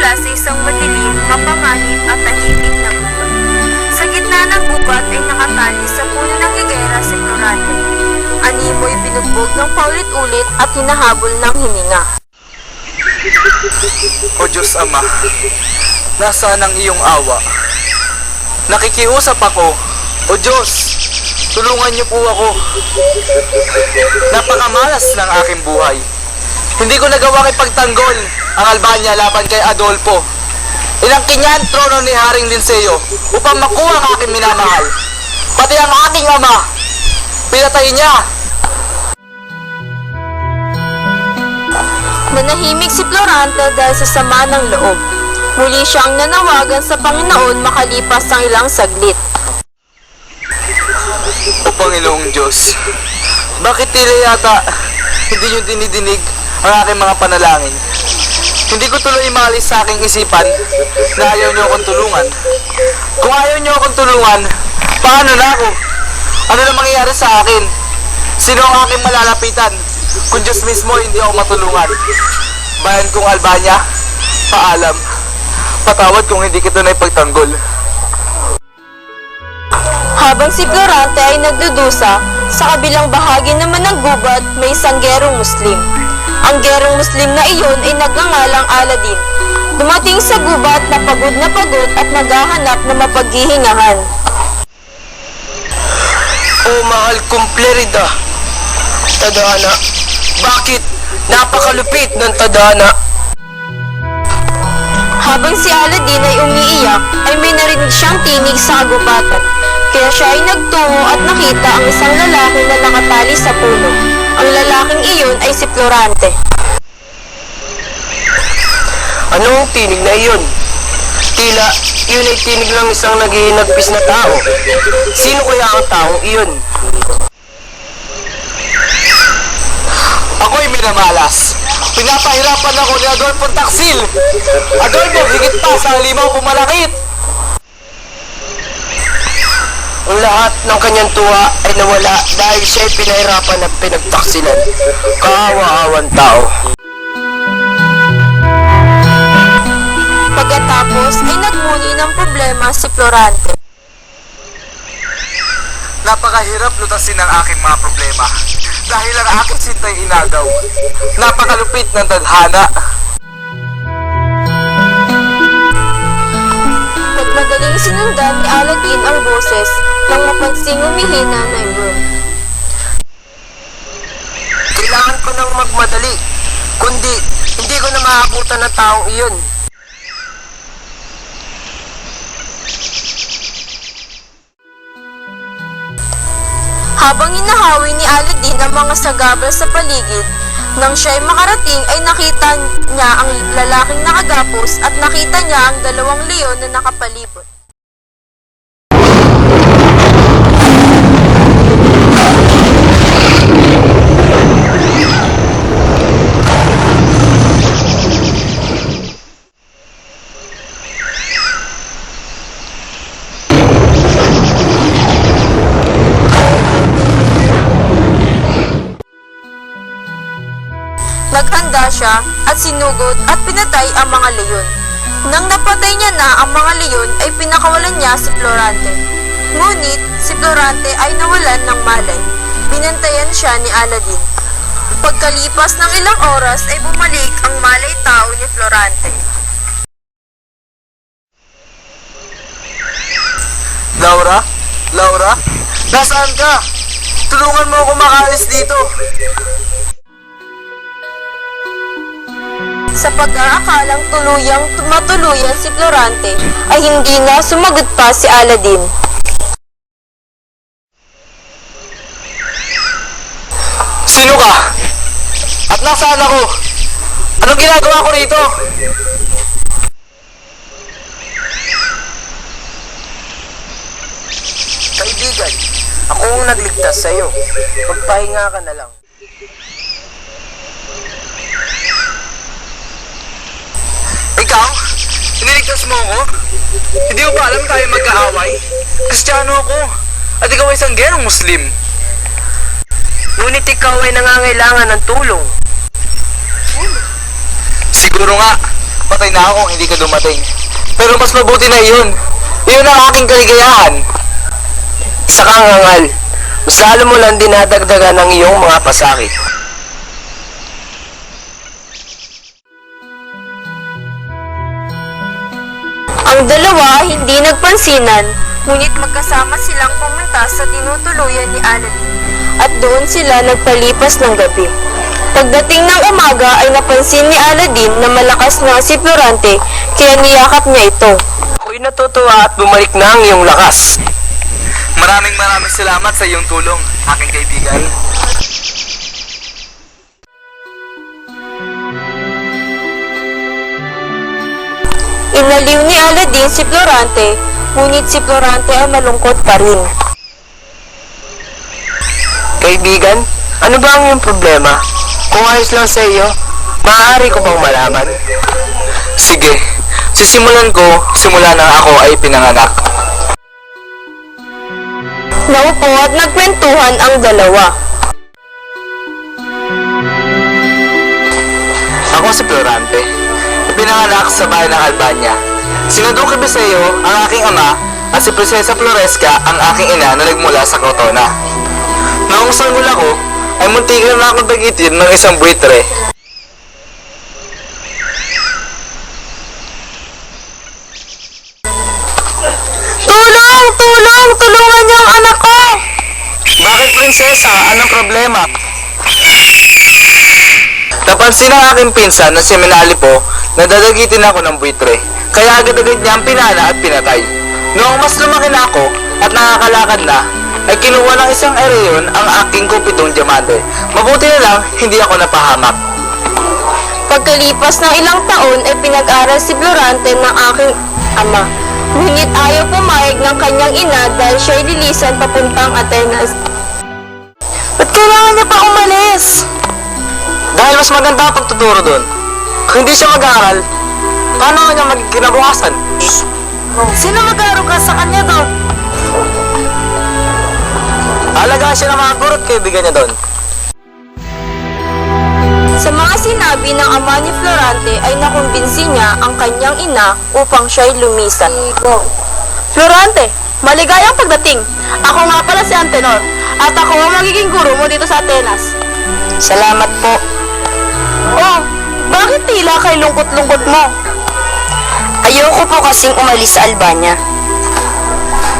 mula sa isang madilim, mapanganib at tahimik na gubat. Sa gitna ng gubat ay nakatali sa puno ng higera si Florante. Animoy binugbog ng paulit-ulit at hinahabol ng hininga. O Diyos Ama, nasaan ang iyong awa? Nakikiusap ako. O Diyos, tulungan niyo po ako. Napakamalas ng aking buhay. Hindi ko nagawang ipagtanggol ang Albania laban kay Adolfo. Inangkin niya ang trono ni Haring Linceo upang makuha ang aking minamahal. Pati ang aking ama, pinatay niya. Nanahimik si Florante dahil sa sama ng loob. Muli siyang nanawagan sa Panginoon makalipas ang ilang saglit. O Panginoong Diyos, bakit tila yata hindi niyo dinidinig ang aking mga panalangin? Hindi ko tuloy maalis sa aking isipan na ayaw niyo akong tulungan. Kung ayaw niyo akong tulungan, paano na ako? Ano na mangyayari sa akin? Sino ang aking malalapitan kung Diyos mismo hindi ako matulungan? Bayan kong Albania, paalam. Patawad kung hindi kita na ipagtanggol. Habang si Florante ay nagdudusa, sa kabilang bahagi naman ng gubat may isang gerong Muslim. Ang gerong Muslim na iyon ay nagngangalang Aladin. Dumating sa gubat na pagod at naghahanap na mapaghihingahan. O mahal kong Plerida, tadhana, bakit napakalupit ng tadhana? Habang si Aladin ay umiiyak, ay may narinig siyang tinig sa kagubatan. Kaya siya ay nagtungo at nakita ang isang lalaki na nakatali sa puno. Ang lalaking iyon ay si Florante. Anong tinig na iyon? Tila, yun ay tinig ng isang naghihinagpis na tao. Sino kaya ang taong iyon? Ako'y minamalas. Pinapahirapan ako ni Adolfo Taksil. Adolfo, higit pa sa halimaw pumalakit. Ang lahat ng kanyang tuwa ay nawala dahil siya'y pinahirapan at pinagtaksilan. Kaawa-awan tao. Pagkatapos ay nagmuni ng problema si Florante. Napakahirap lutasin ang aking mga problema dahil ang aking sintay inagaw. Napakalupit ng tadhana. Madaling sinundan ni Aladin ang boses nang mapansing humihina na iyon. Kailangan ko nang magmadali, kundi hindi ko na maabutan ng taong iyon. Habang hinahawi ni Aladin ang mga sagabal sa paligid, nang siya'y makarating ay nakita niya ang lalaking nakagapos at nakita niya ang dalawang leon na nakapalibot. Naghanda siya at sinugod at pinatay ang mga leon. Nang napatay niya na ang mga leon ay pinakawalan niya si Florante. Ngunit si Florante ay nawalan ng malay. Binantayan siya ni Aladin. Pagkalipas ng ilang oras ay bumalik ang malay tao ni Florante. Laura? Laura? Nasaan ka? Tulungan mo ako makaalis dito. Sa pag-aakalang tuluyang matuluyan si Florante, ay hindi na sumagot pa si Aladin. Sino ka? At nasaan ako? Anong ginagawa ko rito? Kaibigan, ako ang nagligtas sa iyo. Magpahinga ka na lang. Ikaw? Iniligtas mo ako? Hindi mo ba alam tayo magkaaway? Kristiyano ako. At ikaw ay isang gerong Muslim. Ngunit ikaw ay nangangailangan ng tulong. Siguro nga, patay na ako kung hindi ka dumating. Pero mas mabuti na iyon. Iyon ang aking kaligayahan. Isa kang hangal. Mas lalo mo lang dinadagdagan ng iyong mga pasakit. Ang dalawa hindi nagpansinan, ngunit magkasama silang pumunta sa tinutuluyan ni Aladdin at doon sila nagpalipas ng gabi. Pagdating ng umaga ay napansin ni Aladdin na malakas na si Florante kaya niyakap niya ito. Ako'y natutuwa at bumalik na ang iyong lakas. Maraming salamat sa iyong tulong, aking kaibigan. Inaliw ni Aladdin si Florante, ngunit si Florante ay malungkot pa rin. Kaibigan, ano ba ang iyong problema? Kung ayos lang sa iyo, maaari ko bang malaman? Sige, sisimulan ko simula nang ako ay pinanganak. Naupo at nagkwentuhan ang dalawa. Ako si Florante, pinanganak sa bayan ng Albania. Si Duque Biseo ang aking ama at si Prinsesa Floresca ang aking ina na nagmula sa Crotona. Noong sanggol ako, ay muntikan na akong dagitin ng isang buitre. Tulong! Tulong! Tulungan niyo ang anak ko! Bakit, prinsesa? Anong problema? Napansin ng aking pinsan na si Menalipo na dadagitin ako ng buitre. Kaya agad-agad niya ang pinana at pinatay. Noong mas lumaki na ako at nakakalakad na, ay kinuha ng isang ereyon ang aking kupitong diamante. Mabuti na lang, hindi ako napahamak. Pagkalipas ng ilang taon ay pinag-aral si Florante ng aking ama. Ngunit ayaw pumayag ng kanyang ina dahil siya'y lilisan papuntang Atenas. Ba't kailangan niya pa umalis? Dahil mas maganda ang pagtuturo doon. Kung hindi siya mag-aaral, paano nga niya maging kinabukasan? Sino mag-aaruga sa kanya doon? Alagaan siya ng mga guro at kaibigan niya doon. Sa mga sinabi ng ama ni Florante ay nakumbinsi niya ang kanyang ina upang siya'y lumisan. Florante, maligayang pagdating. Ako nga pala si Antenor at ako ang magiging guro mo dito sa Atenas. Salamat po. Oh, bakit tila kay lungkot-lungkot mo? Ayoko po kasing umalis sa Albania.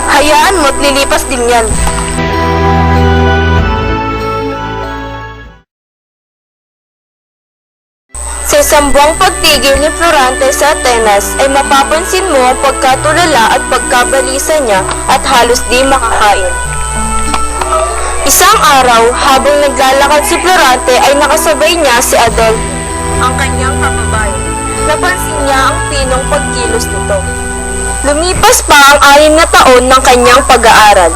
Hayaan mo't lilipas din yan. Sa isang buwang pagtigil ni Florante sa Atenas ay mapapansin mo ang pagkatulala at pagkabalisa niya at halos di makakain. Isang araw, habang naglalakad si Florante ay nakasabay niya si Adolfo, ang kanyang kababayan. Napansin niya ang pinong pagkilos nito. Lumipas pa ang 6 na taon ng kanyang pag-aaral.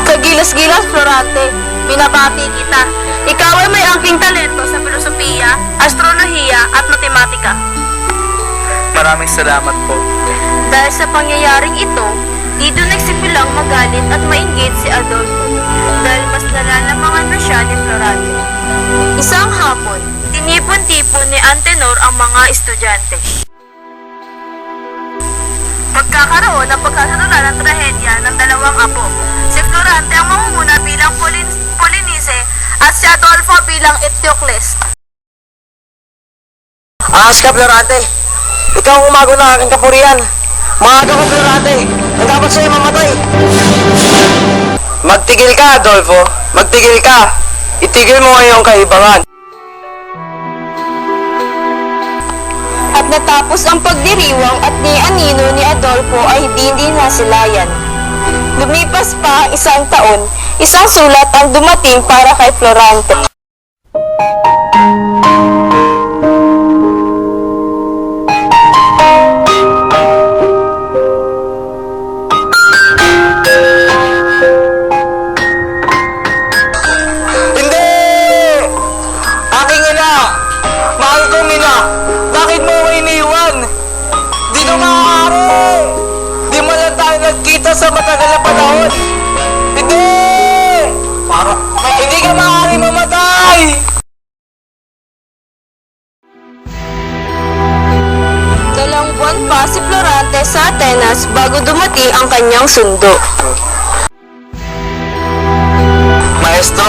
Kagilas-gilas, Florante, binabati kita. Ikaw ay may angking talento sa filosofiya, astronomiya at matematika. Maraming salamat po. Dahil sa pangyayaring ito, dito nagsimulang magalit at mainggit si Adolfo dahil mas nalalamangan na siya ni Florante. Isang hapon, tinipon-tipon ni Antenor ang mga estudyante. Magkakaroon ng pagkakatulan ng trahedya ng dalawang apo. Si Florante ang mamumuna bilang Polinice at si Adolfo bilang Eteocles. Ahas ka, Florante. Ikaw ang umago ng aking kapurian. Maaga ko, Florante. Ang dapat sa'yo mamatay. Magtigil ka, Adolfo. Magtigil ka. Itigil mo ngayong kaibangan. At natapos ang pagdiriwang at ni Anino ni Adolfo ay hindi nasilayan. Lumipas pa ang 1 taon, isang sulat ang dumating para kay Florante. Hindi! Aking ina! Mahal kong ina! Bakit mo ako iniwan? Di na maaari! Di mo lang tayo nagkita sa matagal na panahon! Hindi! Hindi ka maaari mamatay! Florante sa Atenas bago dumating ang kanyang sundo. Maestro,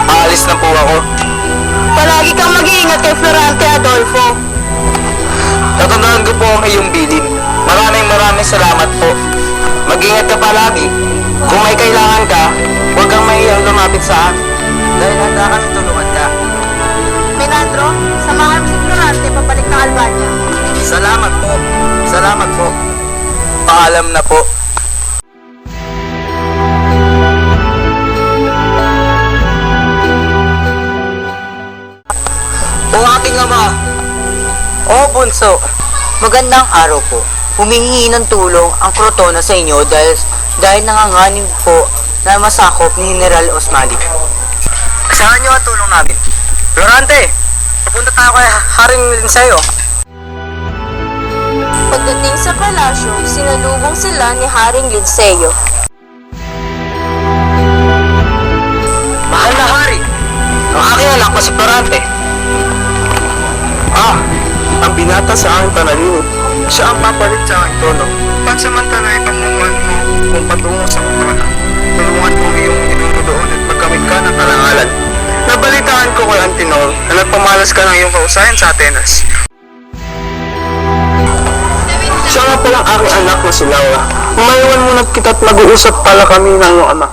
aalis na po ako. Palagi kang mag-iingat kay Florante, Adolfo. Tatandaan ko po ang iyong bilin. Maraming salamat po. Mag-ingat ka palagi. Kung may kailangan ka, huwag kang mahiyang lumapit sa akin. Dahil handa kami tulungan ka. Menandro, samahan mo si Florante pabalik ng Albania. Salamat po. Salamat po. Paalam na po. O aking ama. O bunso. Magandang araw po. Humihingi ng tulong ang Crotona sa inyo dahil nanganganib po na masakop ni General Osmalik. Saan niyo ang tulong namin? Florante, papunta tayo kay Haring Linseo. Pagdating sa palasyo, sinalubong sila ni Haring Linseo. Mahal na hari, ang aking anak na si Florante. Ang binata sa aking panaliw. Siya ang papalit sa aking tono. Pansamantala ay pamungan mo kung patungo sa Crotona. Tulungan mo iyong inunudoon at magkamit ka ng karangalan. Nabalitaan ko kay Antinor na nagpamalas ka ng iyong kausayan sa Atenas. Siya nga palang aking anak na si Laura. Umayawan mo na kita't mag-uusap pala kami ng iyong ama.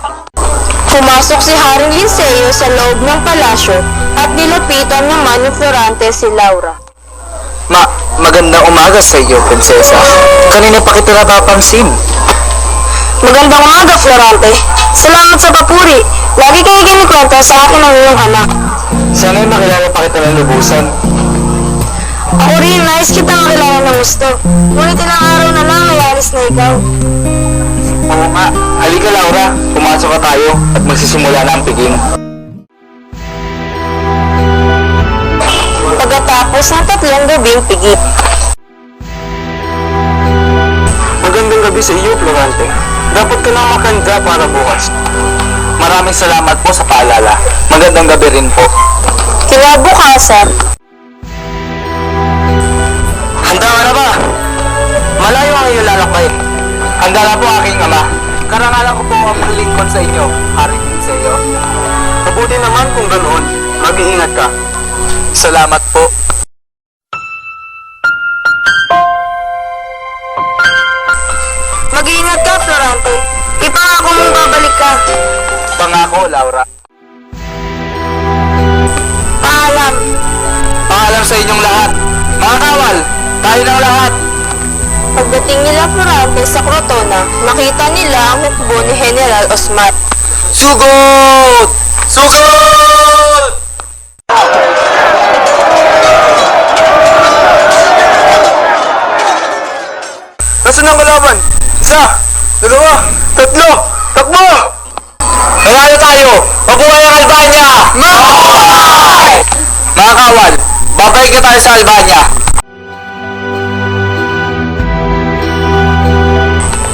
Pumasok si Haring Linseo sa loob ng palasyo at nilapitan naman ni Florante si Laura. Magandang umaga sa iyo, prinsesa. Kanina pa kita napapansin. Magandang umaga, Florante. Salamat sa papuri. Lagi kayo kinikwento sa akin ng iyong anak. Sana'y makilala pa kita ng lubusan. Ako rin, nais kita makilala ng gusto. Ngunit ilang araw na lang ay alis na ikaw. Oo nga. Halika, Laura. Pumasok ka tayo at magsisimula na ang piging. Pagkatapos ng 3 gabing pigit. Magandang gabi sa iyo, Florante. Dapat ka nang makanda para bukas. Maraming salamat po sa paalala. Magandang gabi rin po. Kinabukasan, Handa ka na ba? Malayo ang iyong lalakbay. Handa na po aking ama. Karangalan ko po ang lingkod sa inyo, Haring Linseo. Mabuti naman kung ganoon. Mag-iingat ka. Salamat po. mag-iingat ka, Florante. Ipangako mong babalik ka. Pangako, Laura. Paalam. Paalam sa inyong lahat. Mga kawal, tayo ng lahat. Pagdating nila Florante sa Crotona, nakita nila ang hukbo ni General Osmat. Sugod! Sugod! Nasaan ang kalaban? 1, 2, 3, takbo! Nanalo tayo! Mabuhay ang Albania! Mga kawal, babalik na tayo sa Albania.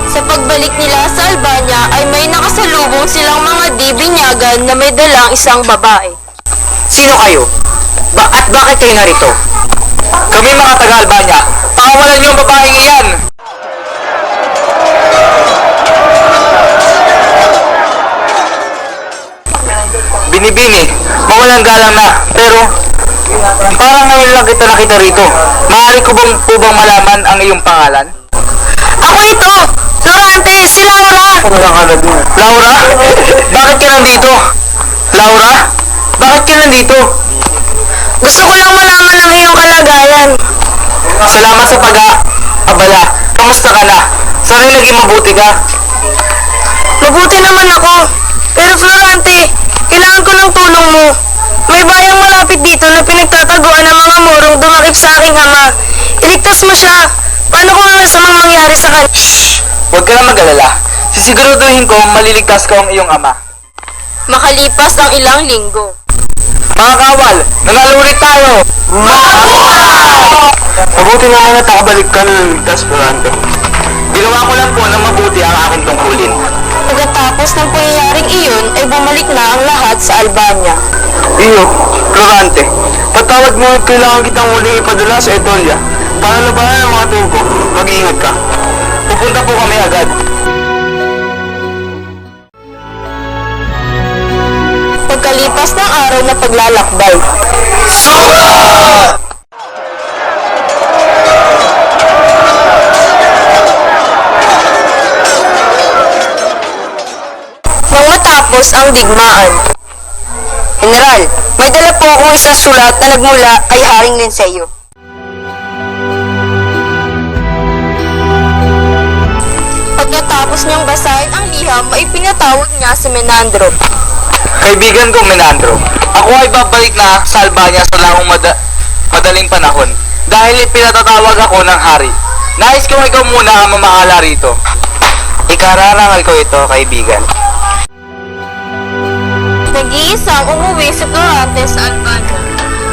Sa pagbalik nila sa Albania ay may nakasalubong silang mga dibinyagan na may dalang isang babae. Sino kayo? At bakit kayo narito? Kami mga taga-Albania, pakawalan niyo ang babaeng iyan! Binibini, mawalang galang na, pero parang ngayon lang kita nakita rito. Maaari ko bang malaman ang iyong pangalan? Ako ito! Florante! Si Laura! Laura? Bakit ka nandito? Laura? Bakit ka nandito? Gusto ko lang malaman ang iyong kalagayan. Salamat sa pag-abala. Kamusta ka na? Sana'y naging mabuti ka. Mabuti naman ako. Pero Florante, kailangan ko ng tulong mo. May bayang malapit dito na pinagtataguan ng mga Morong dumakip sa aking ama. Iligtas mo siya. Paano kung ang masamang mangyari sa kanya? Huwag ka na mag-alala. Sisiguraduhin ko maliligtas ko ang iyong ama. Makalipas ang ilang linggo. Mga kawal, nangalurit tayo! Mabuti naman at nakabalik ka na ng ligtas, Florante. Ginawa ko lang po ng mabuti ang aking tungkulin. Pagkatapos ng pangyayaring iyon ay bumalik na ang lahat sa Albania. Iyo, Florante, patawad mo at kailangan kitang muling ipadala sa Etolia para labanan ang mga Turko. Mag-iingat ka. Pupunta po kami agad. Pagkalipas ng araw na paglalakbay, nang matapos ang digmaan, General, may dala po akong isang sulat na nagmula kay Haring Linseo. pagkatapos niyang basahin ang liham ay pinatawag niya si Menandro. Kaibigan ko, Menandro, ako ay babalik na sa Albania sa lamang madaling panahon dahil pinatatawag ako ng hari. Nais kong ikaw muna ang mamahala rito. Ikararangal ko ito, kaibigan. Nag-iisang umuwi si Florante sa Albania.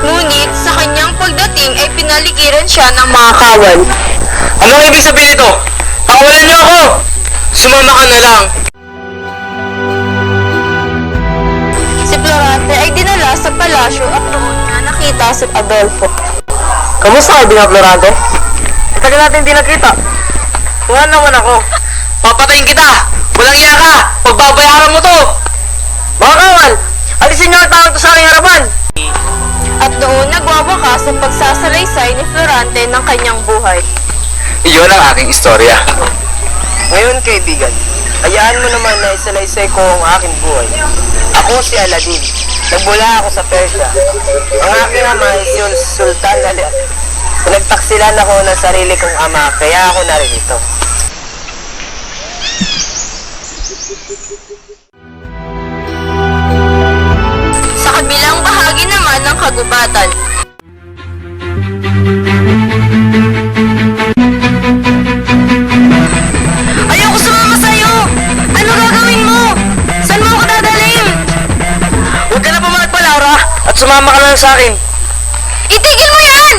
Ngunit sa kanyang pagdating ay pinaligiran siya ng mga kawal. Anong ibig sabihin nito? Kawalan niyo ako! Sumama ka na lang. Si Florante ay dinala sa palasyo at doon niya nakita si Adolfo. Kamusta, kaibigan Florante? Tagal natin hindi nagkita. Kuha naman ako. Papatayin kita! Walang iya ka! Pagbabayaran mo to! Mga kawal! Alisin niyo ang taong to sa aking harapan! At doon nagwawakas ang pagsasalaysay ni Florante ng kanyang buhay. Iyon ang aking istorya. Ngayon, kaibigan, hayaan mo naman na isalaysay ko ang aking buhay. Ako si Aladdin. Nagmula ako sa Persia. Ang aking ama ay si Sultan Ali. Pinagtaksilan ako ng sarili kong ama, kaya ako narito. Sa kabilang bahagi naman ng kagubatan, ayoko sumama sa'yo! Ano gagawin mo? Saan mo ako dadalhin? Huwag ka na pumalag pa, Laura! At sumama ka lang sa akin! Itigil mo yan!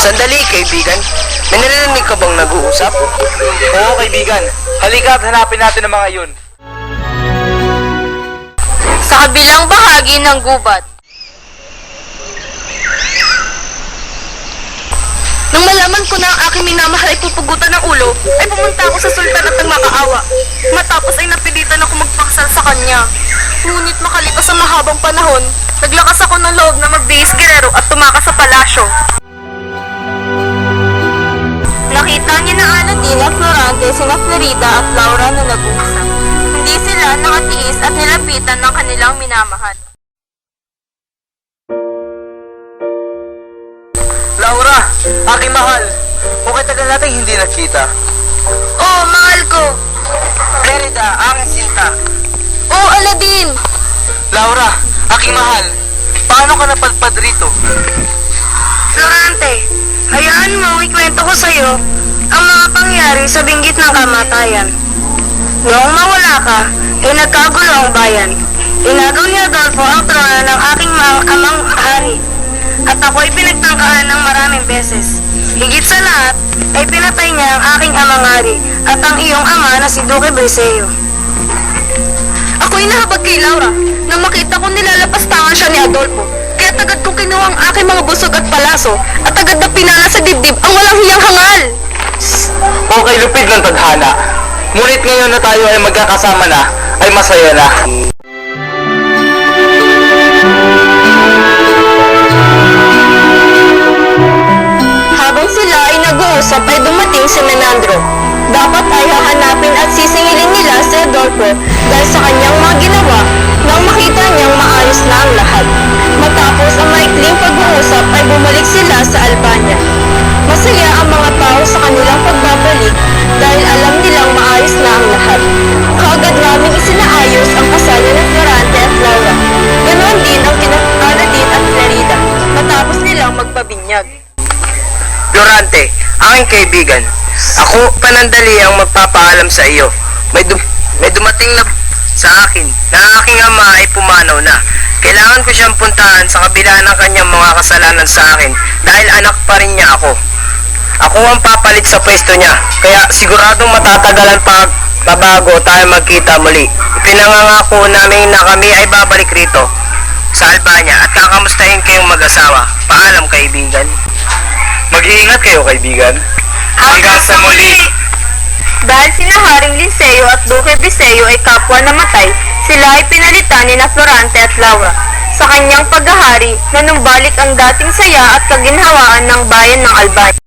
Sandali, kaibigan. May narinig ka bang nag-uusap? Oo, kaibigan. Halika at hanapin natin ang mga yun. Sa kabilang bahagi ng gubat, nang malaman ko na ang aking minamahal ay pupugutan ng ulo, ay pumunta ako sa sultan at nagmakaawa. Matapos ay napilitan ako magpaksal sa kanya. Ngunit makalipas ang mahabang panahon, naglakas ako ng loob na magbihis gerero at tumakas sa palasyo. Nakita niya na Aladdin at Florante, sina Florida at Laura na nag-uusap. Hindi sila nakatiis at nilapitan ng kanilang minamahal. Laura! Aking mahal! Bakit tagal natin hindi nakita? Oh, mahal ko! Merida, aking sinta. Oh, Aladdin! Laura! Aking mahal! Paano ka napadpad rito? Florante, hayaan mo ikwento ko sa'yo ang mga pangyari sa binggit ng kamatayan. Noong mawala ka, ay nagkagulo ang bayan. Inagaw ni Adolfo ang trono ng aking amang hari. At ako'y pinagtangkaan ng maraming beses. Higit sa lahat, ay pinatay niya ang aking amang hari at ang iyong ama na si Duque Briseo. Ako'y nahabag kay Laura nang makita ko nilalapastangan siya ni Adolfo. Kaya tagad ko kinuha ang aking mga busog at palaso at agad na pinala sa dibdib ang walang hiyang hangal. Okay, lupid ng tadhana. Ngunit ngayon na tayo ay magkakasama na, ay masaya na. Habang sila ay nag-uusap ay dumating si Menandro. Dapat ay hahanapin at sisingilin nila si Adolfo dahil sa kanyang mga ginawa nang makita niyang maayos na ang lahat. Matapos ang maikling pag-uusap ay bumalik sila sa Albania. Masaya ang mga tao sa kanilang pagbabalik dahil alam nilang maayos na ang lahat. Kaagad naming isinaayos ang kasalan ng Florante at Laura. Ganoon din ang kina Aladdin at Merida matapos nilang magpabinyag. Florante, aking kaibigan. Ako, panandali ang magpapaalam sa iyo. May dumating na sa akin na ang aking ama ay pumanaw na. Kailangan ko siyang puntahan sa kabila ng kanyang mga kasalanan sa akin dahil anak pa rin niya ako. Ako ang papalit sa pwesto niya, kaya siguradong matatagalan pa bago tayo magkita muli. Ipinangangako namin na kami ay babalik rito. sa Albania at kakamustahin kayong mag-asawa. Paalam, kaibigan. Mag-iingat kayo, kaibigan. Hanggang sa muli! Dahil sina Haring Linceo at Duque Biseo ay kapwa namatay, sila ay pinalitan ni na Florante at Laura. Sa kanyang paghahari, nanumbalik ang dating saya at kaginhawaan ng bayan ng Albania.